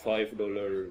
$5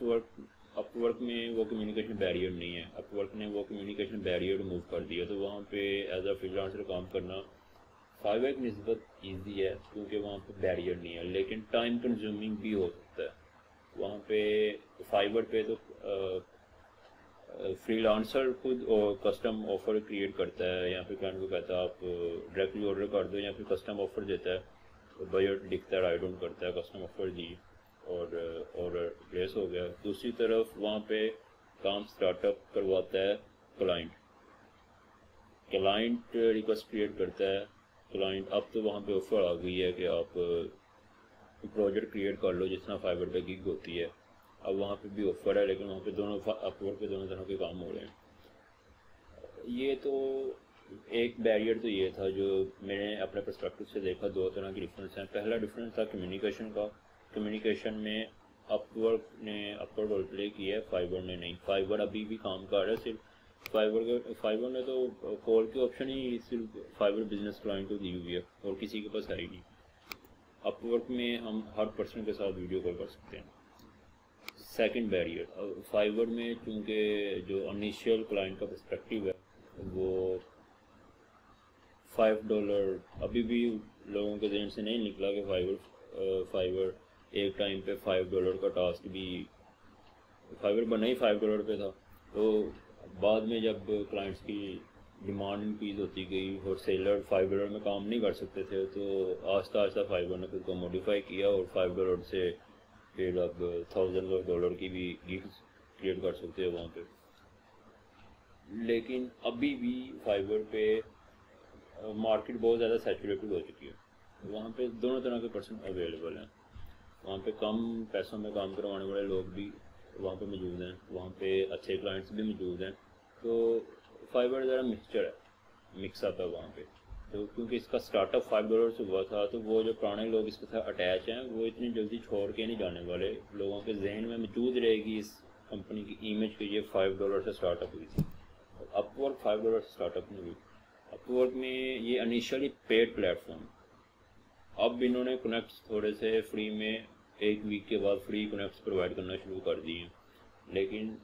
اپ work میں وہ communication barrier نہیں ہے. اپ ورک نے وہ کمیونیکیشن بیریئر ریموو کر دیا, تو وہاں پہ ایز اے فری لانسر کام کرنا فائیور کی نسبت ایزی ہے کیونکہ وہاں پہ بیریئر نہیں ہے, لیکن ٹائم کنزیومنگ بھی ہو سکتا ہے. وہاں پہ فائیور پہ تو فری لانسر خود کسٹم آفر کریٹ کرتا ہے, یا پھر کلائنٹ کو کہتا ہے آپ ڈائریکٹلی آرڈر کر دو, یا پھر کسٹم آفر دیتا ہے, بجٹ لکھتا ہے, رائٹ ڈاؤن کرتا ہے, کسٹم آفر دی اور آرڈر پلیس ہو گیا. دوسری طرف وہاں پہ کام اسٹارٹ اپ کرواتا ہے کلائنٹ ریکویسٹ کریٹ کرتا ہے کلائنٹ. اب تو وہاں پہ آفر آ گئی ہے کہ آپ پروجیکٹ کریٹ کر لو جس طرح فائبر پہ گگ ہوتی ہے. اب وہاں پہ بھی آفر ہے, لیکن وہاں پہ دونوں اپ ورک پہ دونوں طرح کے کام ہو رہے ہیں. یہ تو ایک بیریئر تو یہ تھا جو میں نے اپنے پرسپیکٹو سے دیکھا. دو طرح کی ڈفرینس ہیں. پہلا ڈفرینس تھا کمیونیکیشن کا. کمیونیکیشن میں اپ ورک نے اپر رول پلے کیا ہے, فائبر نے نہیں. فائبر ابھی بھی کام کر رہا ہے, صرف فائبر نے تو کال کی آپشن ہی صرف فائبر بزنس کلائنٹ کو دی ہوئی ہے اور کسی کے پاس ہے ہی نہیں. اپ ورک میں ہم ہر پرسن کے ساتھ ویڈیو کال کر سکتے ہیں. سیکنڈ بیریئر فائبر میں چونکہ جو انیشیل کلائنٹ کا پرسپیکٹیو ہے وہ $5 ابھی بھی لوگوں کے ذہن سے نہیں نکلا کہ فائبر ایک ٹائم پہ $5 کا ٹاسک بھی, فائبر بنا ہی $5 پہ تھا. تو بعد میں جب کلائنٹس کی ڈیمانڈ انکریز ہوتی گئی اور سیلر $5 میں کام نہیں کر سکتے تھے, تو آہستہ آہستہ فائبر نے خود کو موڈیفائی کیا اور $5 سے پھر اب $1000 کی بھی گگز کریٹ کر سکتے ہیں وہاں پہ. لیکن ابھی بھی فائبر پہ مارکیٹ بہت زیادہ سیچوریٹڈ ہو چکی ہے. وہاں پہ دونوں طرح کے پرسن اویلیبل ہیں. وہاں پہ کم پیسوں میں کام کروانے والے لوگ بھی وہاں پہ موجود ہیں, وہاں پہ اچھے کلائنٹس بھی موجود ہیں. تو فائبر ذرا مکسچر ہے, مکس اپ ہے وہاں پہ. تو کیونکہ اس کا اسٹارٹ اپ $5 سے ہوا تھا, تو وہ جو پرانے لوگ اس کے ساتھ اٹیچ ہیں وہ اتنی جلدی چھوڑ کے نہیں جانے والے. لوگوں کے ذہن میں موجود رہے گی اس کمپنی کی امیج کہ یہ $5 سے اسٹارٹ اپ ہوئی تھی. اپ ورک $5 سے اسٹارٹ اپ نہیں ہوئی. اپ ورک میں یہ انیشلی پیڈ پلیٹ فارم, اب انہوں نے کنیکٹس تھوڑے سے فری میں ایک ویک کے بعد فری کنیکٹس پرووائڈ کرنا شروع کر دیے ہیں. لیکن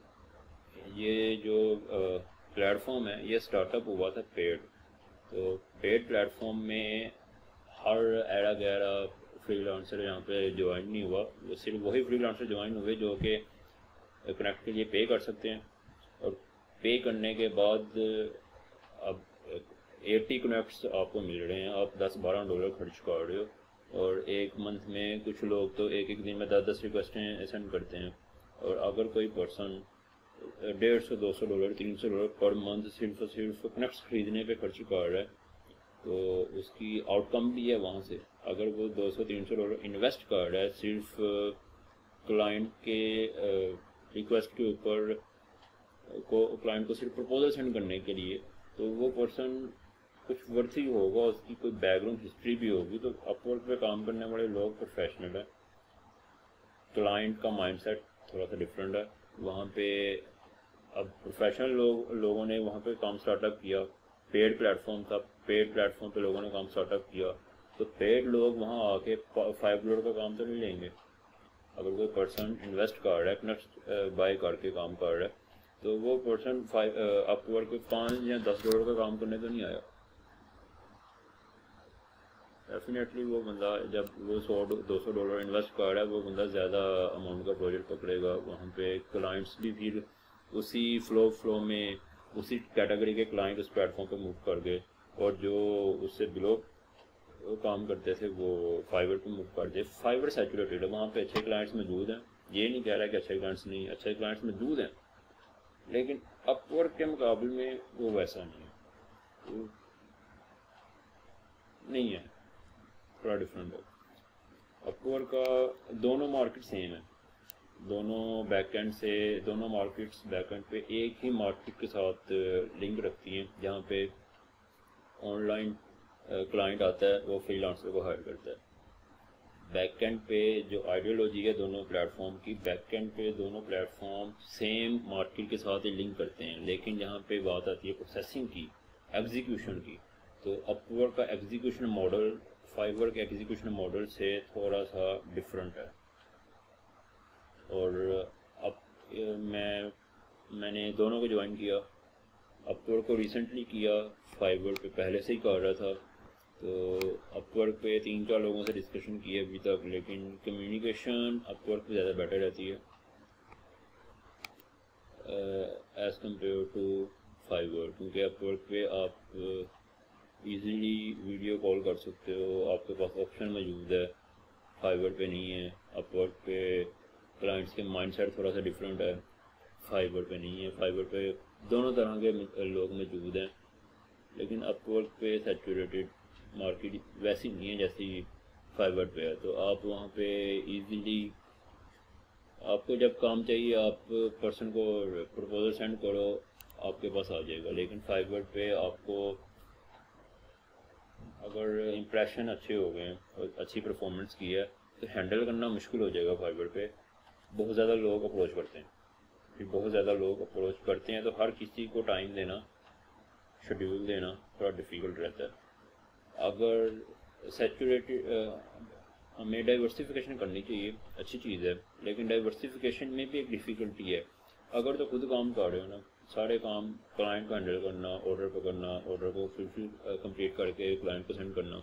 یہ جو پلیٹ فارم ہے یہ اسٹارٹ اپ ہوا تھا پیڈ. تو پیڈ پلیٹ فارم میں ہر ایرا گیرا فری لانسر یہاں پہ جوائن نہیں ہوا. وہ صرف وہی فری لانسر جوائن ہوئے جو کہ کنیکٹ کے لیے پے کر سکتے ہیں, اور پے کرنے کے بعد اب 80 کنیکٹس آپ کو مل رہے ہیں. آپ $10-12 خرچ کر رہے ہو, اور ایک منتھ میں کچھ لوگ تو ایک دن میں 10 ریکویسٹیں سینڈ کرتے ہیں. اور اگر کوئی پرسن $150, $200, $300 پر منتھ صرف کنیکٹس خریدنے پہ خرچ کر رہا ہے, تو اس کی آؤٹ کم بھی ہے وہاں سے. اگر وہ $200-300 انویسٹ کر رہا ہے صرف کلائنٹ کے ریکویسٹ کے اوپر کلائنٹ کو صرف پرپوزل سینڈ کرنے کے لیے, تو وہ پرسن کچھ ورتھ ہی ہوگا, اس کی کوئی بیک گراؤنڈ ہسٹری بھی ہوگی. تو اپ ورک پہ کام کرنے والے لوگ پروفیشنل ہیں. کلائنٹ کا مائنڈ سیٹ تھوڑا سا ڈفرینٹ ہے وہاں پہ. اب پروفیشنل لوگوں نے وہاں پہ کام اسٹارٹ اپ کیا. پیڈ پلیٹ فارم تھا, پیڈ پلیٹ فارم پہ لوگوں نے کام اسٹارٹ اپ کیا. تو پیڈ لوگ وہاں آ کے $5 کا کام تو نہیں لیں گے. اگر کوئی پرسن انویسٹ کر رہا ہے, کنیکٹ بائی کر کے کام کر رہا ہے, تو وہ پرسن اپ ورک پہ $5 یا $10 کا کام کرنے تو نہیں آیا. ڈیفینیٹلی وہ بندہ جب وہ $100-200 انویسٹ کر رہا ہے, وہ بندہ زیادہ اماؤنٹ کا پروجیکٹ پکڑے گا. وہاں پہ کلائنٹس بھی پھر اسی فلو میں اسی کیٹیگری کے کلائنٹ اس پلیٹ فارم پہ موو کر گئے, اور جو اس سے بلو کام کرتے تھے وہ فائبر پہ موو کر گئے. فائبر سیچوریٹڈ ہے, وہاں پہ اچھے کلائنٹس موجود ہیں. یہ نہیں کہہ رہا کہ اچھے کلائنٹس نہیں, اچھے کلائنٹس موجود ہیں, لیکن اپ ورک کے مقابلے میں وہ ویسا نہیں ہے, نہیں ہے, تھوڑا ڈفرینٹ ہے. اپ ورک کا دونوں مارکیٹ سیم ہے, دونوں بیک اینڈ سے, دونوں مارکیٹس بیک اینڈ پہ ایک ہی مارکیٹ کے ساتھ لنک رکھتی ہیں, جہاں پہ آن لائن کلائنٹ آتا ہے وہ فری لانسر کو ہائر کرتا ہے. بیک اینڈ پہ جو آئیڈیالوجی ہے دونوں پلیٹ فارم کی, بیک اینڈ پہ دونوں پلیٹ فارم سیم مارکیٹ کے ساتھ ہی لنک کرتے ہیں. لیکن جہاں پہ بات آتی ہے پروسیسنگ کی, ایگزیکیوشن کی, تو اپ ورک کا ایگزیکیوشن ماڈل فائبر کے ایگزیکیوشن ماڈل سے تھوڑا سا ڈفرینٹ ہے. اور میں نے دونوں کو جوائن کیا. اپ ورک کو ریسنٹلی کیا, فائیور پہ پہلے سے ہی کر رہا تھا. تو اپ ورک پہ 3-4 لوگوں سے ڈسکشن کی ہے ابھی تک, لیکن کمیونیکیشن اپ ورک پہ زیادہ بیٹر رہتی ہے ایز کمپیئر ٹو فائیور, کیونکہ اپ ورک پہ آپ ایزیلی ویڈیو کال کر سکتے ہو, آپ کے پاس آپشن موجود ہے, فائیور پہ نہیں ہے. اپ ورک پہ کلائنٹس کے مائنڈ سیٹ تھوڑا سا ڈفرینٹ ہے, فائیور پہ نہیں ہے. فائیور پہ دونوں طرح کے لوگ موجود ہیں, لیکن اپ ورک پہ سیچوریٹڈ مارکیٹ ویسی نہیں ہے جیسی فائیور پہ ہے. تو آپ وہاں پہ ایزیلی, آپ کو جب کام چاہیے آپ پرسن کو پروپوزل سینڈ کرو, آپ کے پاس آ جائے گا. لیکن فائیور پہ آپ کو اگر امپریشن اچھے ہو گئے اور اچھی پرفارمنس کی ہے تو ہینڈل کرنا مشکل ہو جائے گا. فائیور پہ بہت زیادہ لوگ اپروچ کرتے ہیں, پھر بہت زیادہ لوگ اپروچ کرتے ہیں تو ہر کسی کو ٹائم دینا, شیڈیول دینا تھوڑا ڈیفیکلٹ رہتا ہے. اگر سیچوریٹڈ, ہمیں ڈائیورسیفیکیشن کرنی چاہیے, اچھی چیز ہے, لیکن ڈائیورسیفیکیشن میں بھی ایک ڈیفیکلٹی ہے. اگر تو خود کام کر رہے ہو نا, سارے کام کلائنٹ کو ہینڈل کرنا, آرڈر پہ کرنا, آرڈر کو فل کمپلیٹ کر کے کلائنٹ کو سینڈ کرنا,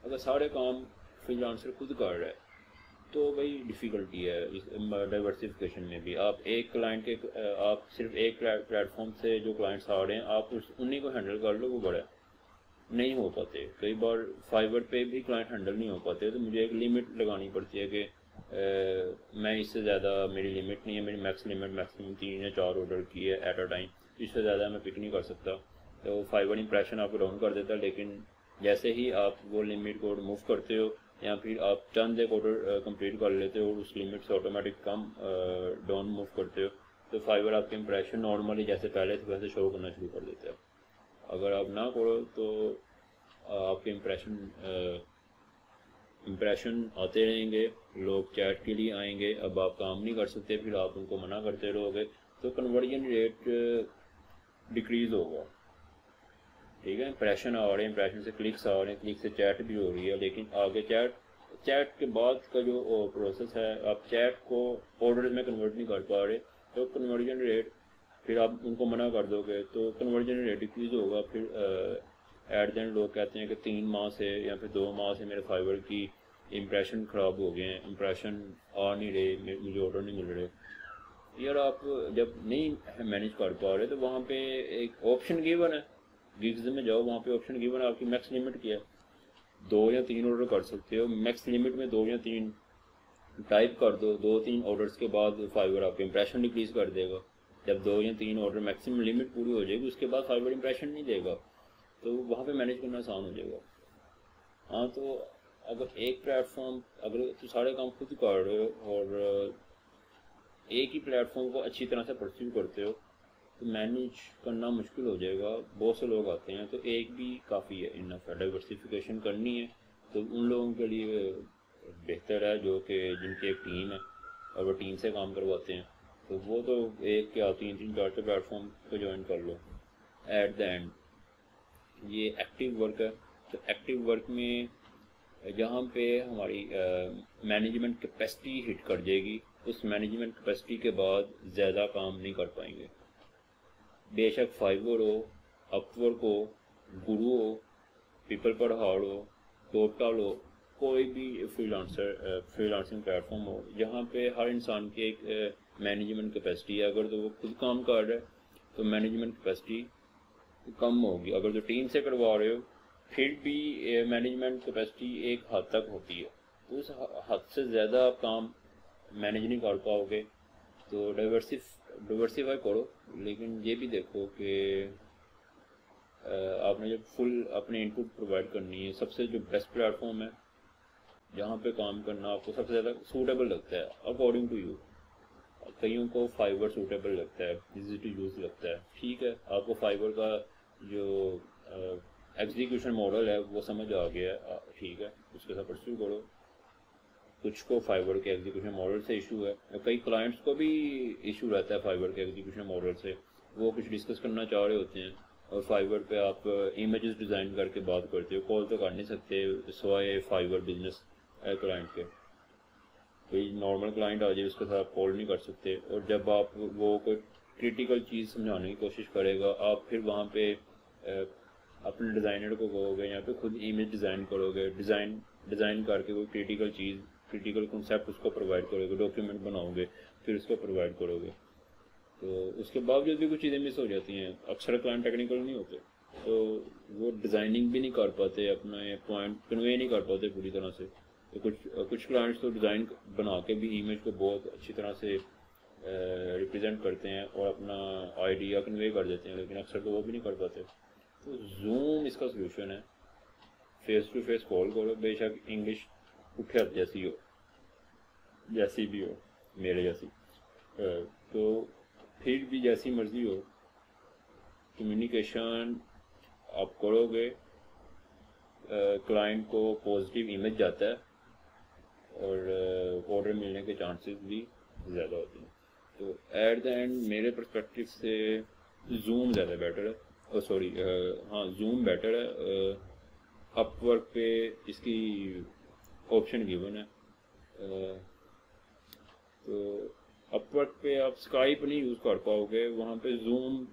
اگر سارے کام فری لانسر خود کر رہا ہے تو بھائی ڈیفیکلٹی ہے اس ڈائیورسیفیکیشن میں بھی. آپ ایک کلائنٹ کے, آپ صرف ایک پلیٹ فارم سے جو کلائنٹس آ رہے ہیں آپ انہیں کو ہینڈل کر لو, وہ بڑا نہیں ہو پاتے. کئی بار فائیور پہ بھی کلائنٹ ہینڈل نہیں ہو پاتے, تو مجھے ایک لمٹ لگانی پڑتی ہے کہ میں اس سے زیادہ, میری لمٹ نہیں ہے, میری میکسیمم 3 یا 4 آرڈر کی ہے ایٹ اے ٹائم, اس سے زیادہ میں پک نہیں کر سکتا. تو فائیور امپریشن آپ کو ڈاؤن کر دیتا ہے. لیکن جیسے ہی آپ وہ لمٹ کو موو کرتے ہو یا پھر آپ چند ایک آرڈر کمپلیٹ کر لیتے ہو اور اس لمٹ سے آٹومیٹک کم ڈاؤن موو کرتے ہو, تو فائیور آپ کے امپریشن نارملی جیسے پہلے تھے ویسے شو کرنا شروع کر دیتے ہیں. اگر آپ نہ کرو تو آپ کے امپریشن آتے رہیں گے, لوگ چیٹ کے لیے آئیں گے. اب آپ کام نہیں کر سکتے, پھر آپ ان کو منع کرتے رہو گے تو کنورژن ریٹ ڈکریز ہوگا. ٹھیک ہے, امپریشن آ رہے ہیں, امپریشن سے کلکس آ رہے ہیں, کلک سے چیٹ بھی ہو رہی ہے, لیکن آگے چیٹ کے بعد کا جو پروسیس ہے, آپ چیٹ کو آرڈر میں کنورٹ نہیں کر پا رہے, تو کنورژن ریٹ, پھر آپ ان کو منع کر دو گے تو کنورژن ریٹ ڈکریز ہوگا. پھر ایٹ دین لوگ کہتے ہیں کہ 3 ماہ سے یا پھر 2 ماہ سے میرے فائیور کی امپریشن خراب ہو گئے ہیں, امپریشن آ نہیں رہے, مجھے آرڈر نہیں مل رہے. یار آپ جب نہیں مینیج کر پا رہے تو وہاں پہ ایک آپشن گیون ہے, گگز میں جاؤ, وہاں پہ آپشن گیون ہے, آپ کی میکس لمٹ کیا ہے, 2 یا 3 آرڈر کر سکتے ہو. میکس لمٹ میں 2 یا 3 ٹائپ کر دو, 2-3 آرڈرس کے بعد فائیور آپ کے امپریشن ڈکریز کر دے گا. جب 2 یا 3 آرڈر میکسیمم لمٹ پوری ہو جائے گی, اس کے بعد فائیور امپریشن نہیں دے گا, تو وہاں پہ مینیج کرنا آسان ہو جائے گا. ہاں, تو اگر ایک پلیٹ فارم, اگر تو سارے کام خود کر رہے ہو اور ایک ہی پلیٹ فارم کو اچھی طرح سے پرسیو کرتے ہو تو مینیج کرنا مشکل ہو جائے گا. بہت سے لوگ آتے ہیں, تو ایک بھی کافی ہے, انف ہے. ڈائیورسیفیکیشن کرنی ہے تو ان لوگوں کے لیے بہتر ہے جو کہ جن کی ایک ٹیم ہے اور وہ ٹیم سے کام کرواتے ہیں, تو وہ تو ایک یا 3-4 پلیٹ فارم کو جوائن کر لو. ایٹ دا اینڈ یہ ایکٹیو ورک ہے, تو ایکٹیو ورک میں جہاں پہ ہماری مینجمنٹ کیپیسٹی ہٹ کر جائے گی, اس مینجمنٹ کیپیسٹی کے بعد زیادہ کام نہیں کر پائیں گے. بے شک فائیور ہو, اپ ورک ہو, گرو ہو, پیپل پر ہاؤڈ ہو, ٹوٹل ہو, کوئی بھی فری لانسنگ پلیٹ فارم ہو, جہاں پہ ہر انسان کی ایک مینجمنٹ کیپیسٹی ہے. اگر تو وہ خود کام کر رہا ہے تو مینجمنٹ کیپیسٹی کم ہوگی. اگر جو ٹیم سے کروا رہے ہو پھر بھی مینجمنٹ کیپیسٹی ایک حد تک ہوتی ہے, تو اس حد سے زیادہ آپ کام مینیج نہیں کر پاؤ گے. تو ڈائیورسیفائی کرو, لیکن یہ بھی دیکھو کہ آپ نے جب فل اپنے ان پٹ پرووائڈ کرنی ہے, سب سے جو بیسٹ پلیٹ فارم ہے جہاں پہ کام کرنا آپ کو سب سے زیادہ سوٹیبل لگتا ہے اکارڈنگ ٹو یو. کئیوں کو فائیور سوٹیبل لگتا ہے, ایزی ٹو یوز لگتا ہے. ٹھیک ہے, آپ کو فائیور کا جو ایگزیکیوشن ماڈل ہے وہ سمجھ آ گیا ہے, ٹھیک ہے, اس کے ساتھ پرسیو کرو. کچھ کو فائیور کے ایگزیکیوشن ماڈل سے ایشو ہے, کئی کلائنٹس کو بھی ایشو رہتا ہے فائیور کے ایگزیکیوشن ماڈل سے. وہ کچھ ڈسکس کرنا چاہ رہے ہوتے ہیں اور فائیور پہ آپ امیجز ڈیزائن کر کے بات کرتے ہو, کال تو کر نہیں سکتے سوائے فائیور بزنس کلائنٹ کے. کوئی نارمل کلائنٹ آ جائے اس کے ساتھ کال نہیں کر سکتے، اور جب آپ وہ کوئی کریٹیکل چیز سمجھانے کی کوشش کرے گا، آپ پھر وہاں پہ اپنے ڈیزائنر کو کہو گے یا پھر خود امیج ڈیزائن کرو گے، ڈیزائن کر کے کوئی کریٹیکل چیز، کریٹیکل کنسیپٹ اس کو پرووائڈ کرو گے، ڈاکیومنٹ بناؤ گے، پھر اس کو پرووائڈ کرو گے، تو اس کے باوجود بھی کچھ چیزیں مس ہو جاتی ہیں. اکثر کلائنٹ ٹیکنیکل نہیں ہوتے، تو وہ ڈیزائننگ بھی نہیں کر پاتے، اپنا پوائنٹ کنوے نہیں کر پاتے پوری طرح سے. تو کچھ کلائنٹس تو ڈیزائن بنا کے بھی امیج کو بہت اچھی طرح سے ریپرزینٹ کرتے ہیں اور اپنا آئیڈیا کنوے کر دیتے ہیں، لیکن اکثر تو وہ بھی نہیں کر پاتے. تو زوم اس کا سلوشن ہے. فیس ٹو فیس کال کرو، بے شک انگلش اٹھے جیسی ہو، جیسی بھی ہو میرے جیسی، تو پھر بھی جیسی مرضی ہو، کمیونیکیشن آپ کرو گے، کلائنٹ کو پازیٹیو امیج جاتا ہے اور آرڈر ملنے کے چانسز بھی زیادہ ہوتے ہیں. تو ایٹ دا اینڈ میرے پرسپیکٹو سے زوم زیادہ بیٹر ہے، سوری ہاں زوم بیٹر ہے. اپ ورک پہ اس کی آپشن گیون ہے، تو اپ ورک پہ آپ اسکائپ نہیں یوز کر پاؤ گے، وہاں پہ زوم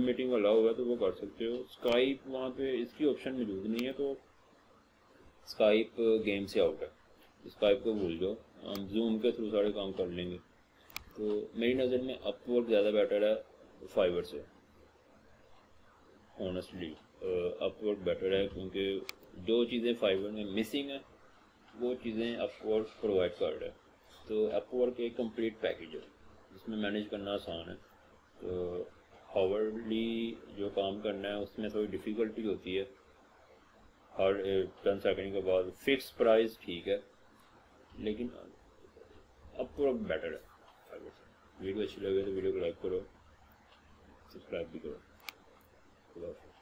میٹنگ الاؤ ہے تو وہ کر سکتے ہو. اسکائپ وہاں پہ اس کی آپشن موجود نہیں ہے، تو اسکائپ گیم سے آؤٹ ہے، اسکائپ کو بھول جاؤ، ہم زوم کے تھرو سارے کام کر لیں گے. تو میری نظر میں اپ ورک زیادہ بیٹر ہے فائبر سے، آنیسٹلی اپ ورک بیٹر ہے، کیونکہ جو چیزیں فائبر میں مسنگ ہیں وہ چیزیں اپ ورک پرووائڈ کر رہا ہے. تو اپ ورک ایک کمپلیٹ پیکیج ہے جس میں مینیج کرنا آسان ہے. تو ہاورلی جو کام کرنا ہے اس میں تھوڑی ڈیفیکلٹی ہوتی ہے، ہر 10 سیکنڈ کے بعد فکس پرائز ٹھیک ہے، لیکن اپ ورک بیٹر ہے. ویڈیو اچھی لگے تو ویڈیو کو لائک کرو، سبسکرائب بھی کرو. خدا حافظ.